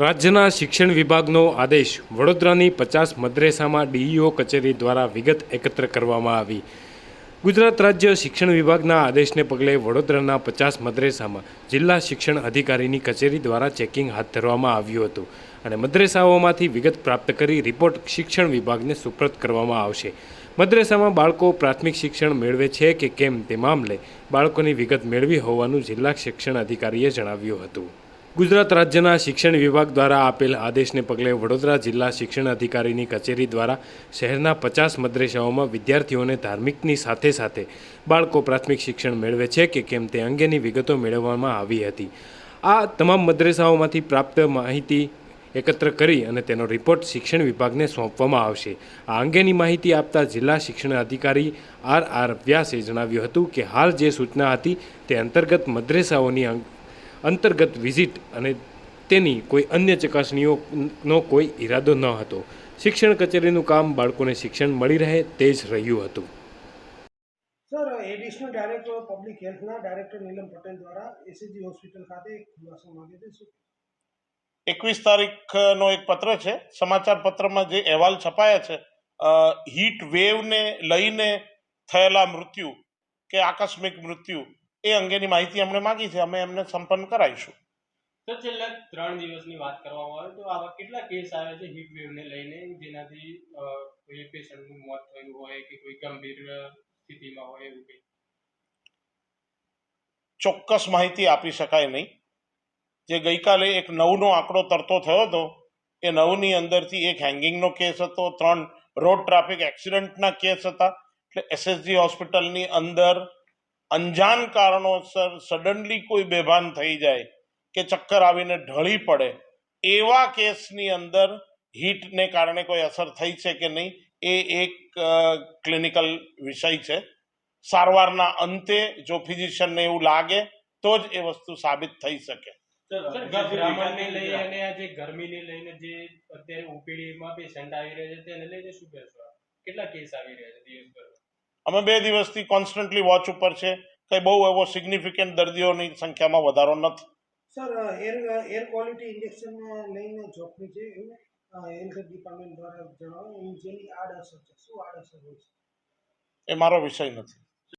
રાજ્યના શિક્ષણ વિભાગનો આદેશ વડોદરાની 50 મદ્રેસામાં ડીઈઓ કચેરી દ્વારા વિગત એકત્ર કરવામાં આવી। ગુજરાત રાજ્ય શિક્ષણ વિભાગના આદેશને પગલે વડોદરાના 50 મદ્રેસામાં જિલ્લા શિક્ષણ અધિકારીની કચેરી દ્વારા ચેકિંગ હાથ ધરવામાં આવ્યું હતું અને મદ્રેસાઓમાંથી વિગત પ્રાપ્ત કરી રિપોર્ટ શિક્ષણ વિભાગને સુપ્રત કરવામાં આવશે। મદ્રેસામાં બાળકો પ્રાથમિક શિક્ષણ મેળવે છે કે કેમ તે મામલે બાળકોની વિગત મેળવી હોવાનું જિલ્લા શિક્ષણ અધિકારીએ જણાવ્યું હતું। ગુજરાત રાજ્યના શિક્ષણ વિભાગ દ્વારા આપેલ આદેશને પગલે વડોદરા જિલ્લા શિક્ષણ અધિકારીની કચેરી દ્વારા શહેરના 50 મદ્રેસાઓમાં વિદ્યાર્થીઓને ધાર્મિકની સાથે સાથે બાળકો પ્રાથમિક શિક્ષણ મેળવે છે કે કેમ તે અંગેની વિગતો મેળવવામાં આવી હતી। આ તમામ મદ્રેસાઓમાંથી પ્રાપ્ત માહિતી એકત્ર કરી અને તેનો રિપોર્ટ શિક્ષણ વિભાગને સોંપવામાં આવશે। આ અંગેની માહિતી આપતા જિલ્લા શિક્ષણ અધિકારી આર વ્યાસે જણાવ્યું હતું કે હાલ જે સૂચના હતી તે અંતર્ગત મદ્રેસાઓની અંતર્ગત વિઝિટ અને તેની કોઈ અન્ય ચકાસણીઓનો કોઈ ઈરાદો ન હતો। શિક્ષણ કચેરીનું કામ બાળકોને શિક્ષણ મળી રહે તે જ રહ્યું હતું। Sir, additional director of public હેલ્થના ડાયરેક્ટર નીલમ પટેલ દ્વારા એસએજી હોસ્પિટલ ખાતે એક ખુલાસો માંગે છે। 21 તારીખનો એક પત્ર છે, સમાચાર પત્રમાં જે અહેવાલ છપાયા છે, હીટ વેવને લઈને થયેલા મૃત્યુ કે આકસ્મિક મૃત્યુ એ અંગેની માહિતી અમને માંગી છે, અમે એમને સંપન્ન કરાવીશું। તો છેલ્લા 3 દિવસની વાત કરવામાં આવે તો આવા કેટલા કેસ આવે છે હીટ વેવને લઈને જેનાથી કોઈ પેશન્ટનું મોત થયું હોય કે કોઈ ગંભીર સ્થિતિમાં હોય એવું કંઈ? ચોક્કસ માહિતી આપી શકાય નહીં। જે ગઈકાલે એક 9નો આંકડો તરતો થયો હતો એ 9ની અંદરથી એક હેંગિંગનો કેસ હતો, 3 રોડ ટ્રાફિક એક્સિડન્ટના કેસ હતા। એટલે એસએસજી હોસ્પિટલની અંદર અંજાન કારણોસર સડનલી કોઈ બેભાન થઈ જાય કે ચક્કર આવીને ઢળી પડે એવા કેસની અંદર હીટને કારણે કોઈ અસર થઈ છે કે નહીં એ એક ક્લિનિકલ વિષય છે। સારવારના અંતે જો ફિઝિશિયનને એવું લાગે તો જ એ વસ્તુ સાબિત થઈ શકે। ગભરામણને લઈને અને આ જે ગરમીને લઈને જે અત્યારે ઓપીડીમાં પેશન્ટ આવી રહ્યા છે તેને લઈને શું કહેશો? કેટલા કેસ આવી રહ્યા છે દિવસભરમાં? અમે 2 દિવસથી કોન્સ્ટન્ટલી વોચ ઉપર છે, કંઈ બહુ એવો સિગ્નિફિકન્ટ દર્દીઓની સંખ્યામાં વધારો નથી। સર, એર ક્વોલિટી ઇન્ડેક્શન લઈને જોખમી છે એવું હેલ્થ ડિપાર્ટમેન્ટ દ્વારા જણાવો, જેની આડઅસર છે, શું આડઅસર હોય છે? એ મારો વિષય નથી।